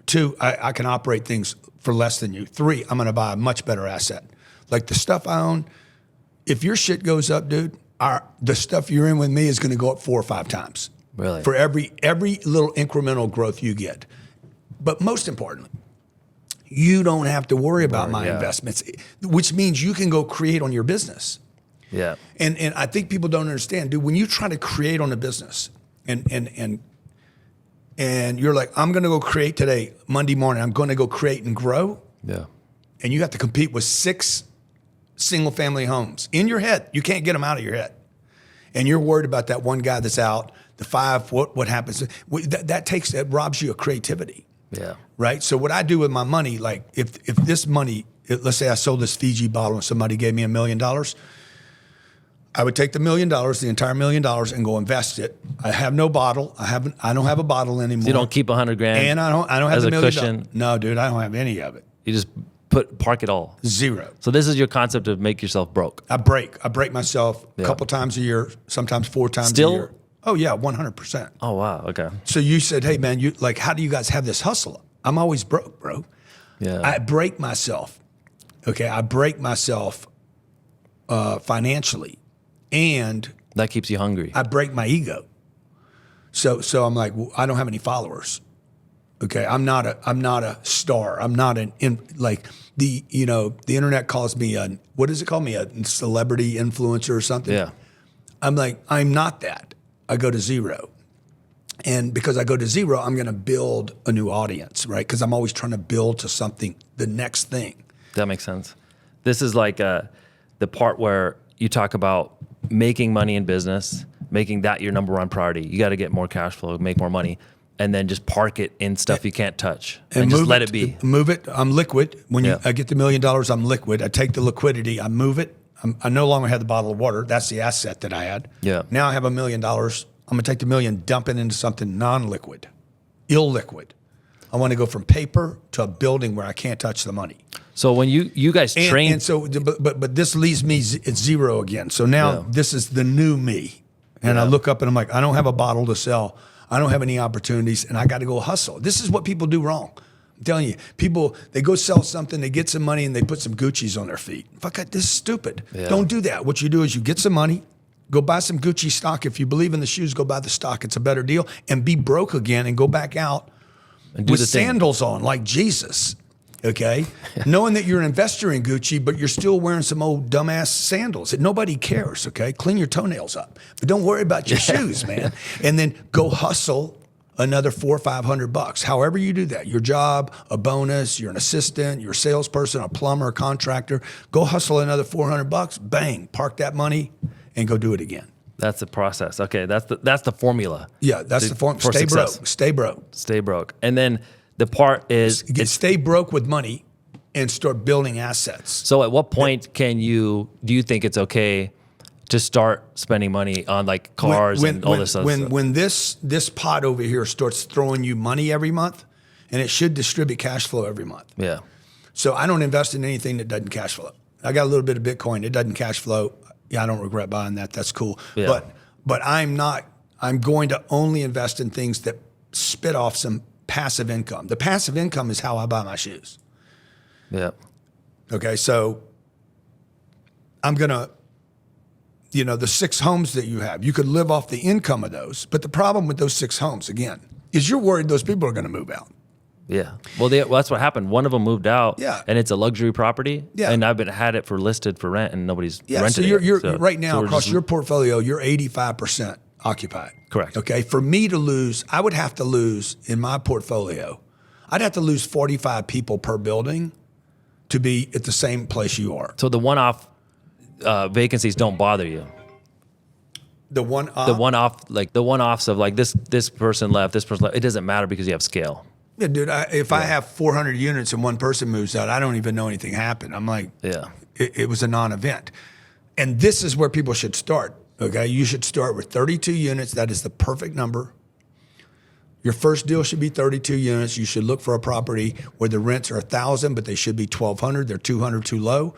2, I can operate things for less than you. 3, I'm going to buy a much better asset. Like the stuff I own, if your shit goes up, dude, the stuff you're in with me is going to go up 4 or 5 times. Really? For every little incremental growth you get. But most importantly, you don't have to worry about my investments, which means you can go create on your business. Yeah. And I think people don't understand, dude, when you try to create on a business and you're like, I'm going to go create today, Monday morning, I'm going to go create and grow. Yeah. And you have to compete with 6 single family homes in your head. You can't get them out of your head. And you're worried about that one guy that's out, the 5, what happens? That robs you of creativity. Yeah. Right? So what I do with my money, like if this money, let's say I sold this Fiji bottle and somebody gave me $1 million, I would take the $1 million, the entire $1 million, and go invest it. I have no bottle. I don't have a bottle anymore. So you don't keep $100,000 and I don't have as the a $1 million. cushion? No, dude, I don't have any of it. You just park it all. 0. So this is your concept of make yourself broke. I break myself a couple times a year, sometimes 4 times Still? a year. Oh yeah, 100%. Oh, wow. Okay. So you said, hey man, how do you guys have this hustle? I'm always broke, bro. Yeah. I break myself. Okay, I break myself financially, and that keeps you hungry. I break my ego. So I'm like, well, I don't have any followers. Okay, I'm not a star. I'm not the internet calls me what does it call me, a celebrity influencer or something? Yeah. I'm like, I'm not that. I go to 0. And because I go to 0, I'm going to build a new audience, right? Because I'm always trying to build to something, the next thing. That makes sense. This is like the part where you talk about making money in business, making that your number 1 priority. You got to get more cash flow, make more money, and then just park it in stuff you can't touch and just let it be. Move it. I'm liquid. When I get the $1 million, I'm liquid. I take the liquidity. I move it. I no longer have the bottle of water. That's the asset that I had. Yeah. Now I have $1 million. I'm going to take the $1 million, dump it into something non-liquid, illiquid. I want to go from paper to a building where I can't touch the money. So when you guys train, and so, but this leaves me at 0 again. So now this is the new me, and I look up and I'm like, I don't have a bottle to sell. I don't have any opportunities, and I got to go hustle. This is what people do wrong. I'm telling you, people, they go sell something, they get some money, and they put some Gucci's on their feet. Fuck it, this is stupid. Yeah. Don't do that. What you do is you get some money, Go buy some Gucci stock. If you believe in the shoes, go buy the stock. It's a better deal. And be broke again and go back out And do with the thing. sandals on like Jesus, okay? Knowing that you're an investor in Gucci, but you're still wearing some old dumbass sandals. And nobody cares, okay? Clean your toenails up. But don't worry about your shoes, man. And then go hustle another $400 or $500. However you do that, your job, a bonus, you're an assistant, you're a salesperson, a plumber, a contractor, go hustle another $400, bang, park that money and go do it again. That's the process. Okay, that's the formula. Yeah, that's the form. for Stay success. broke. Stay broke. Stay broke. And then the part is, Stay broke with money and start building assets. so at what point do you think it's okay to start spending money on like cars and all this other stuff? When this pot over here starts throwing you money every month, and it should distribute cash flow every month. Yeah. So I don't invest in anything that doesn't cash flow. I got a little bit of Bitcoin. It doesn't cash flow. Yeah, I don't regret buying that. That's cool. Yeah. But I'm going to only invest in things that spit off some passive income. The passive income is how I buy my shoes. Yeah. Okay, so I'm going to, the 6 homes that you have, you could live off the income of those. But the problem with those 6 homes, again, is you're worried those people are going to move out. Yeah. Well, that's what happened. One of them moved out. Yeah. And it's a luxury property. Yeah. And I've had it for listed for rent, and nobody's rented so it. you're right now we're across just- your portfolio, you're 85% occupied. Correct. Okay. For me to lose, I would have to lose in my portfolio, I'd have to lose 45 people per building to be at the same place you are. So the one-off vacancies don't bother you. The The one-offs of like this person left, this person left. It doesn't matter because you have scale. Yeah, dude, if I have 400 units and one person moves out, I don't even know anything happened. I'm like, Yeah. it was a non-event. And this is where people should start, okay? You should start with 32 units. That is the perfect number. Your first deal should be 32 units. You should look for a property where the rents are 1,000, but they should be 1,200. They're 200 too low.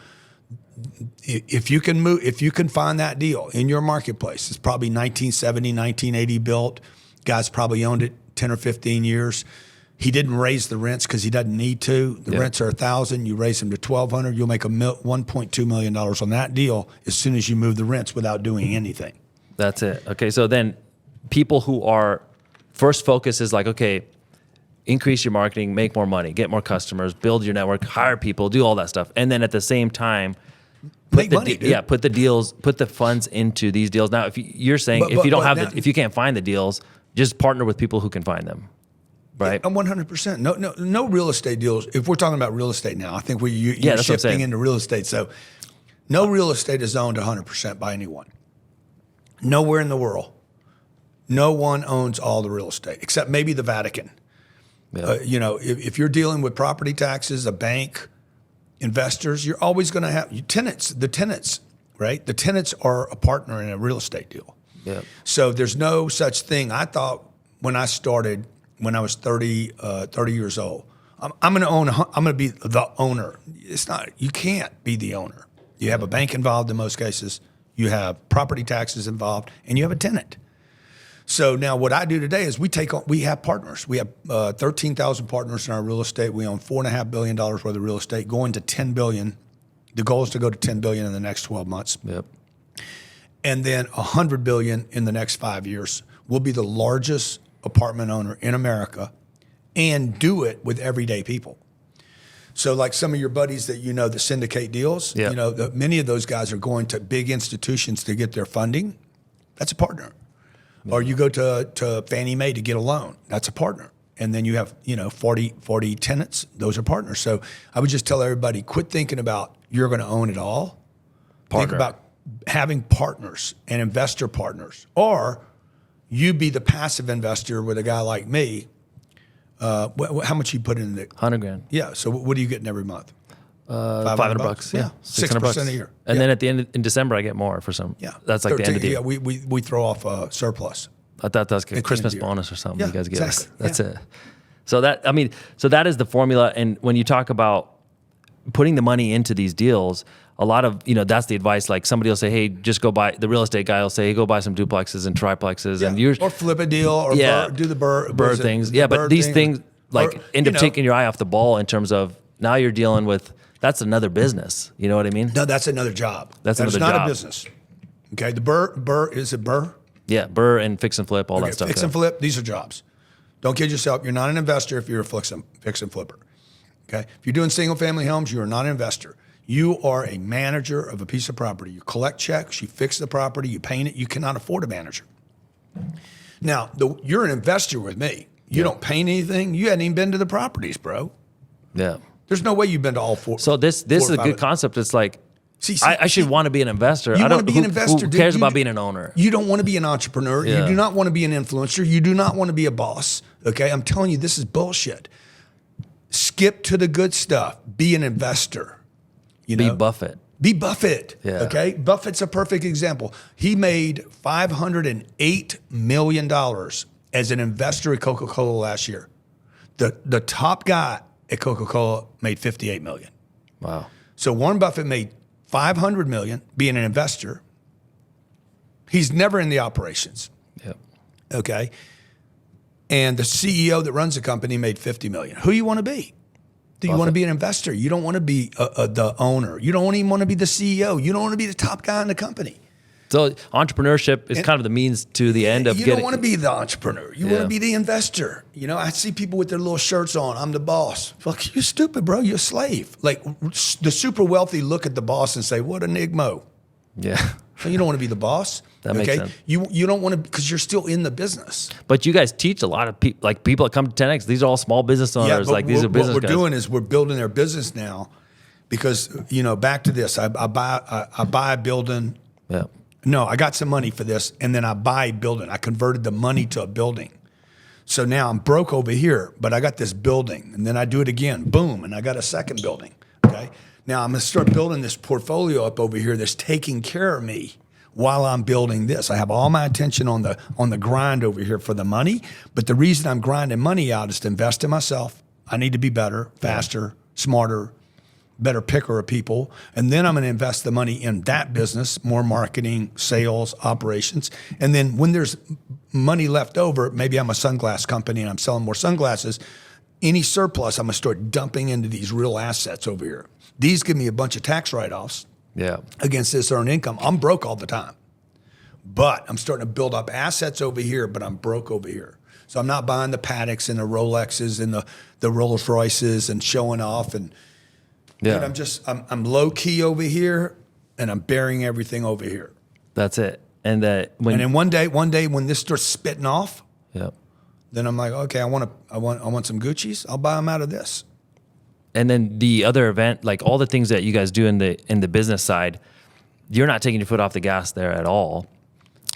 If you can find that deal in your marketplace, it's probably 1970, 1980 built. Guy's probably owned it 10 or 15 years. He didn't raise the rents because he doesn't need to. The rents are 1,000. You raise them to 1,200. You'll make $1.2 million on that deal as soon as you move the rents without doing anything. That's it. Okay. So then people who are first focus is like, okay, increase your marketing, make more money, get more customers, build your network, hire people, do all that stuff. And then at the same time, Make money, dude. put the funds into these deals. Now, if you're saying if you can't find the deals, just partner with people who can find them. Right. 100%. No real estate deals. If we're talking about real estate now, I think you're that's what I'm shifting saying. into real estate. So no real estate is owned 100% by anyone. Nowhere in the world. No one owns all the real estate, except maybe the Vatican. Yeah. If you're dealing with property taxes, a bank, investors, you're always going to have tenants, right? The tenants are a partner in a real estate deal. Yeah. So there's no such thing. I thought when I started, when I was 30 years old, I'm going to be the owner. It's not, you can't be the owner. You have a bank involved in most cases. You have property taxes involved, and you have a tenant. So now what I do today is we have partners. We have 13,000 partners in our real estate. We own $4.5 billion worth of real estate, going to $10 billion. The goal is to go to $10 billion in the next 12 months. Yep. And then $100 billion in the next 5 years. We'll be the largest apartment owner in America and do it with everyday people. So like some of your buddies that that syndicate deals, Yep. Many of those guys are going to big institutions to get their funding. That's a partner. Or you go to Fannie Mae to get a loan. That's a partner. And then you have, 40 tenants. Those are partners. So I would just tell everybody, quit thinking about you're going to own it all. Partner. Think about having partners and investor partners. Or you be the passive investor with a guy like me. How much you put in the $100,000. Yeah. So what are you getting every month? $500. Yeah. 6% a year. And then at the end in December, I get more for some. Yeah. That's like 13, the end of the year. Yeah, we throw off a surplus. I thought that's like a the Christmas end of the year. bonus or something Yeah, you guys give us. exactly. That's Yeah. it. So that is the formula. And when you talk about putting the money into these deals, a lot of, that's the advice. Like somebody will say, hey, just go buy, the real estate guy will say, hey, go buy some duplexes and triplexes. And you're, or flip a deal or do the bird things. Yeah, but these things end up taking your eye off the ball in terms of now you're dealing with, that's another business. You know what I mean? No, that's another job. That's not another job. a business. Okay, is it Burr? Yeah, Burr and fix and flip, all that stuff. Fix and flip, these are jobs. Don't kid yourself. You're not an investor if you're a fix and flipper. Okay, if you're doing single family homes, you are not an investor. You are a manager of a piece of property. You collect checks, you fix the property, you paint it. You cannot afford a manager. Now, you're an investor with me. You don't paint anything. You hadn't even been to the properties, bro. Yeah. There's no way you've been to all four. So this is a good concept. It's like, I should want to be an investor. You want to be an investor. Who cares about being an owner? You don't want to be an entrepreneur. Yeah. You do not want to be an influencer. You do not want to be a boss. Okay, I'm telling you, this is bullshit. Skip to the good stuff. Be an investor. Be Buffett. Be Buffett. Yeah. Okay, Buffett's a perfect example. He made $508 million as an investor at Coca-Cola last year. The top guy at Coca-Cola made $58 million. Wow. So Warren Buffett made $500 million being an investor. He's never in the operations. Yep. Okay. And the CEO that runs the company made $50 million. Who you want to be? Do you want to be an investor? You don't want to be the owner. You don't even want to be the CEO. You don't want to be the top guy in the company. So entrepreneurship is kind of the means to the end of You getting. don't want to be the entrepreneur. You want to be the investor. You know, I see people with their little shirts on. I'm the boss. Like, you're stupid, bro. You're a slave. Like, the super wealthy look at the boss and say, what a nigmo. Yeah. So you don't want to be the boss. That makes sense. You don't want to, because you're still in the business. But you guys teach a lot of people, like people that come to 10X. These are all small business owners. But like these are business What we're guys. doing is we're building their business now, because back to this. I buy a building. Yeah. No, I got some money for this, and then I buy a building. I converted the money to a building. So now I'm broke over here, but I got this building, and then I do it again. Boom, and I got a second building. Okay. Now I'm gonna start building this portfolio up over here that's taking care of me while I'm building this. I have all my attention on the grind over here for the money, but the reason I'm grinding money out is to invest in myself. I need to be better, faster, smarter, better picker of people. And then I'm going to invest the money in that business, more marketing, sales, operations. And then when there's money left over, maybe I'm a sunglass company and I'm selling more sunglasses. Any surplus, I'm going to start dumping into these real assets over here. These give me a bunch of tax write-offs. Yeah. Against this earned income. I'm broke all the time, but I'm starting to build up assets over here, but I'm broke over here. So I'm not buying the Patek's and the Rolexes and the Rolls Royces and showing off. And Yeah. dude, I'm low key over here, and I'm burying everything over here. That's it. And then one day when this starts spitting off, yeah. then I'm like, okay, I want some Gucci's. I'll buy them out of this. And then the other event, like all the things that you guys do in the business side, you're not taking your foot off the gas there at all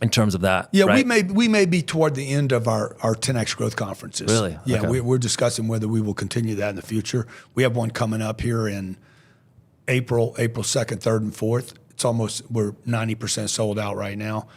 in terms of that. Yeah, right? we may be toward the end of our 10X growth conferences. Really? Yeah, Okay. we're discussing whether we will continue that in the future. We have one coming up here in April 2nd, 3rd, and 4th. We're 90% sold out right now.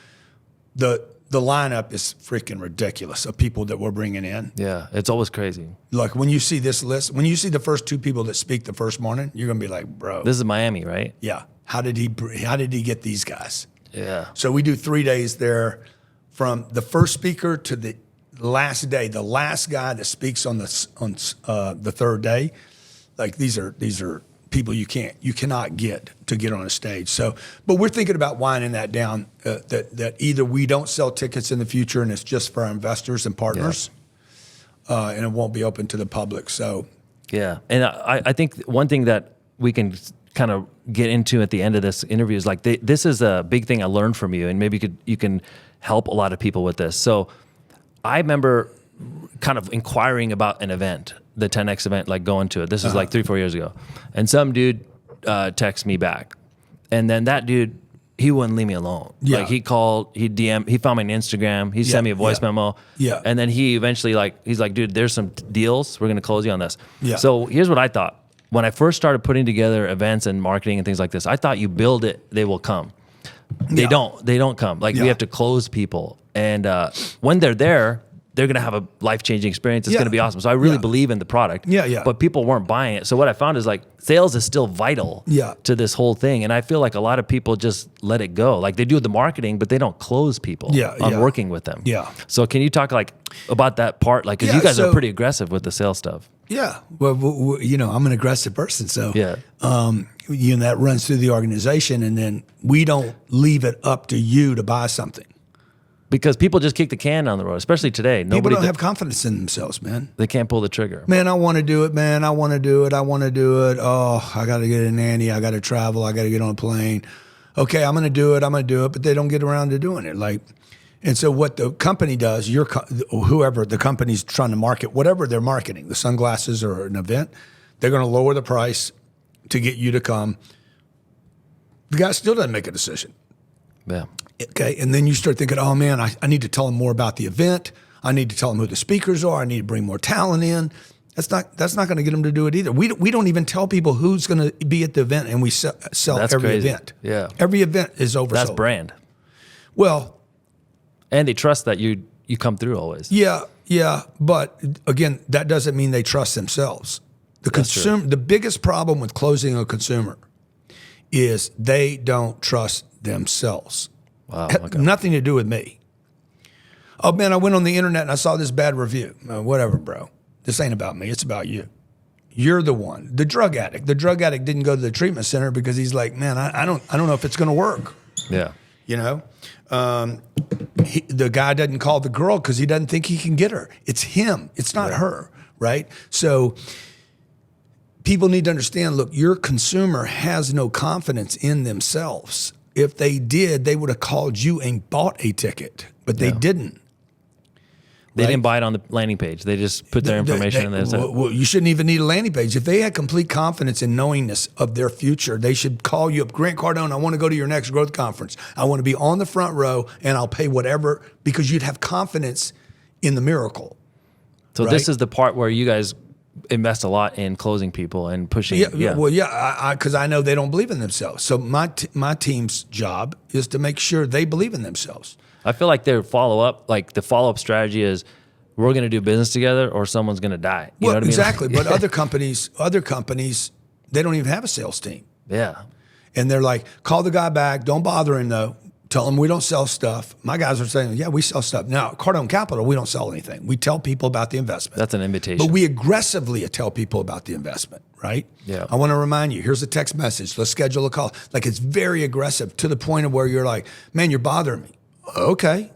The lineup is freaking ridiculous of people that we're bringing in. Yeah, it's always crazy. Like when you see this list, when you see the first two people that speak the first morning, you're gonna be like, bro. This is Miami, right? Yeah. How did he get these guys? Yeah. So we do 3 days there, from the first speaker to the last day. The last guy that speaks on the third day, like these are people you cannot get on a stage. So, but we're thinking about winding that down. That either we don't sell tickets in the future and it's just for our investors and partners, and it won't be open to the public. So, yeah, and I think one thing that we can kind of get into at the end of this interview is like this is a big thing I learned from you, and maybe you can help a lot of people with this. So I remember kind of inquiring about an event, the 10X event, like going to it. This is like 3-4 years ago, and some dude texts me back, and then that dude, he wouldn't leave me alone. Yeah. Like he called, he DM'd, he found me on Instagram, he sent me a voice memo. Yeah. And then he eventually he's like, dude, there's some deals, we're gonna close you on this. Yeah. So here's what I thought. When I first started putting together events and marketing and things like this, I thought you build it, they will come. They don't come. Like we have to close people. And when they're there, they're going to have a life-changing experience. It's going to be awesome. So I really believe in the product. Yeah. But people weren't buying it. So what I found is like sales is still vital to this whole thing. And I feel like a lot of people just let it go. Like they do the marketing, but they don't close people on working with them. Yeah. So can you talk like about that part? Like, cause you guys are pretty aggressive with the sales stuff. Yeah. Well, I'm an aggressive person. So, Yeah. that runs through the organization, and then we don't leave it up to you to buy something. Because people just kick the can down the road, especially today. People don't have confidence in themselves, man. They can't pull the trigger. Man, I want to do it, man. I want to do it. I want to do it. Oh, I got to get a nanny. I got to travel. I got to get on a plane. Okay, I'm going to do it. I'm going to do it. But they don't get around to doing it. And so what the company does, whoever the company's trying to market, whatever they're marketing, the sunglasses or an event, they're going to lower the price to get you to come. The guy still doesn't make a decision. Yeah. Okay, and then you start thinking, oh man, I need to tell them more about the event. I need to tell them who the speakers are. I need to bring more talent in. That's not going to get them to do it either. We don't even tell people who's going to be at the event, and we sell That's every crazy. event. Yeah, every event is oversold. That's brand. Well, and they trust that you come through always. Yeah, but again, that doesn't mean they trust themselves. The biggest problem with closing a consumer is they don't trust themselves. Wow. Okay. Nothing to do with me. Oh man, I went on the internet and I saw this bad review. Whatever, bro. This ain't about me. It's about you. You're the one. The drug addict. The drug addict didn't go to the treatment center because he's like, man, I don't know if it's going to work. Yeah. You know, the guy doesn't call the girl because he doesn't think he can get her. It's him. It's not her, right? So people need to understand, look, your consumer has no confidence in themselves. If they did, they would have called you and bought a ticket, but they didn't. They didn't buy it on the landing page. They just put their information in there. Well, you shouldn't even need a landing page. If they had complete confidence in knowingness of their future, they should call you up. Grant Cardone, I want to go to your next growth conference. I want to be on the front row, and I'll pay whatever, because you'd have confidence in the miracle. So this is the part where you guys invest a lot in closing people and pushing. Because I know they don't believe in themselves. So my team's job is to make sure they believe in themselves. I feel like their the follow-up strategy is, we're going to do business together or someone's going to die. You know what I mean? Exactly. But other companies, they don't even have a sales team. Yeah. And they're like, call the guy back. Don't bother him though. Tell him we don't sell stuff. My guys are saying, yeah, we sell stuff. Now, Cardone Capital, we don't sell anything. We tell people about the investment. That's an invitation. But we aggressively tell people about the investment, right? Yeah. I want to remind you, here's a text message. Let's schedule a call. Like, it's very aggressive to the point of where you're like, man, you're bothering me. Okay.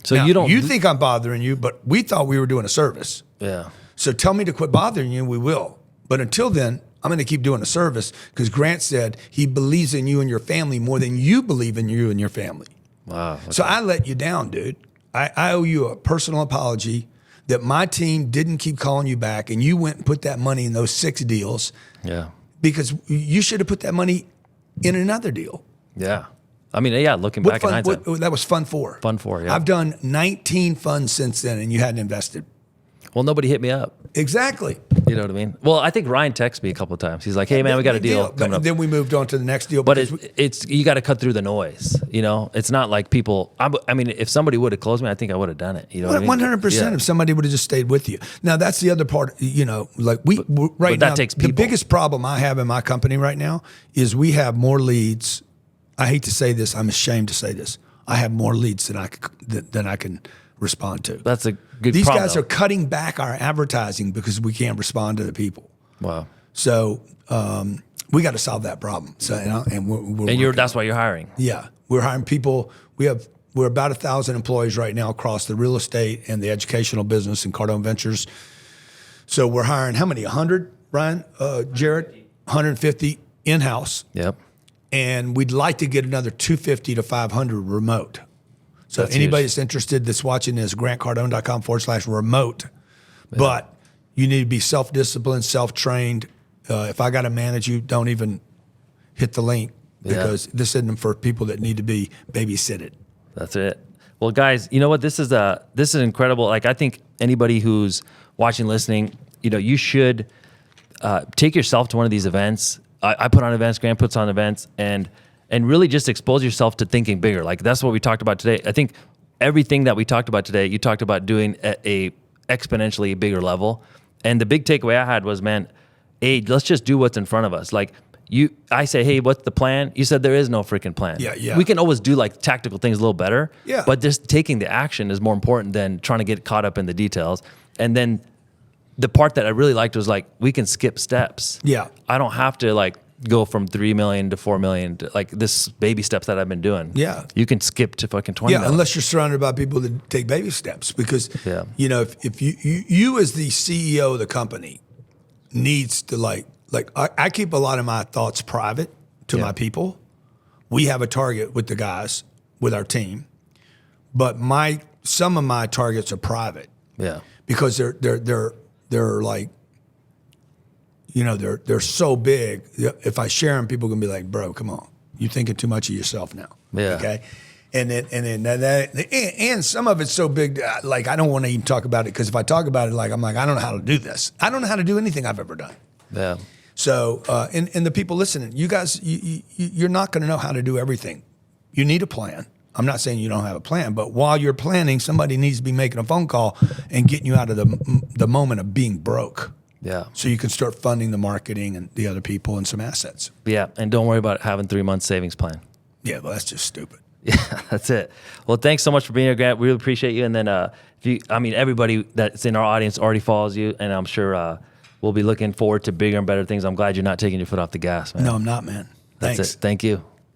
So now, you think I'm bothering you, but we thought we were doing a service. Yeah. So tell me to quit bothering you, we will. But until then, I'm going to keep doing a service, because Grant said he believes in you and your family more than you believe in you and your family. Wow. Okay. So I let you down, dude. I owe you a personal apology that my team didn't keep calling you back, and you went and put that money in those 6 deals. Yeah. Because you should have put that money in another deal. Yeah. I mean, yeah, looking back in hindsight. That was Fund 4. Fund 4, yeah. I've done 19 funds since then, and you hadn't invested. Well, nobody hit me up. Exactly. You know what I mean? Well, I think Ryan texted me a couple of times. He's like, hey, man, we got a deal coming up. Then we moved on to the next deal. But it's you got to cut through the noise. You know, it's not like people. I mean, if somebody would have closed me, I think I would have done it. You know, 100%. If somebody would have just stayed with you. Now that's the other part. You know, like right now, takes people. The biggest problem I have in my company right now is we have more leads. I hate to say this. I'm ashamed to say this. I have more leads than I can respond to. That's a good. These problem, guys are cutting back our advertising because we can't respond to the people. Wow. So we got to solve that problem. So we're that's why you're hiring. Yeah, we're hiring people. We're about 1,000 employees right now across the real estate and the educational business and Cardone Ventures. So we're hiring how many? 100, Ryan, Jared, 150 in-house. Yep. And we'd like to get another 250 to 500 remote. So anybody that's interested that's watching this, grantcardone.com/remote. Yeah. But you need to be self-disciplined, self-trained. If I got to manage you, don't even hit the link, because this isn't for people that need to be babysitted. That's it. Well, guys, you know what? This is incredible. Like, I think anybody who's watching, listening, you know, you should take yourself to one of these events. I put on events, Grant puts on events, and really just expose yourself to thinking bigger. Like, that's what we talked about today. I think everything that we talked about today, you talked about doing at a exponentially bigger level. And the big takeaway I had was, man, let's just do what's in front of us. Like, I say, hey, what's the plan? You said there is no freaking plan. Yeah. We can always do like tactical things a little better. Yeah. But just taking the action is more important than trying to get caught up in the details. And then the part that I really liked was like, we can skip steps. Yeah. I don't have to like go from 3 million to 4 million, to like this baby steps that I've been doing. Yeah. You can skip to fucking 20 Yeah, million. unless you're surrounded by people that take baby steps. Because, Yeah. you know, if you as the CEO of the company needs to I keep a lot of my thoughts private to my people. We have a target with the guys, with our team, but some of my targets are private. Yeah. Because they're like, you know, they're so big. If I share them, people are gonna be like, "Bro, come on, you thinking too much of yourself now." Yeah. Okay. And some of it's so big, like I don't want to even talk about it because if I talk about it, like I'm like, I don't know how to do this. I don't know how to do anything I've ever done. Yeah. So, and the people listening, you guys, you're not going to know how to do everything. You need a plan. I'm not saying you don't have a plan, but while you're planning, somebody needs to be making a phone call and getting you out of the moment of being broke. Yeah. So you can start funding the marketing and the other people and some assets. Yeah. And don't worry about having 3 months savings plan. Yeah, well, that's just stupid. Yeah, that's it. Well, thanks so much for being here, Grant. We really appreciate you. And then, everybody that's in our audience already follows you, and I'm sure we'll be looking forward to bigger and better things. I'm glad you're not taking your foot off the gas, man. No, I'm not, man. Thanks. That's it. Thank you.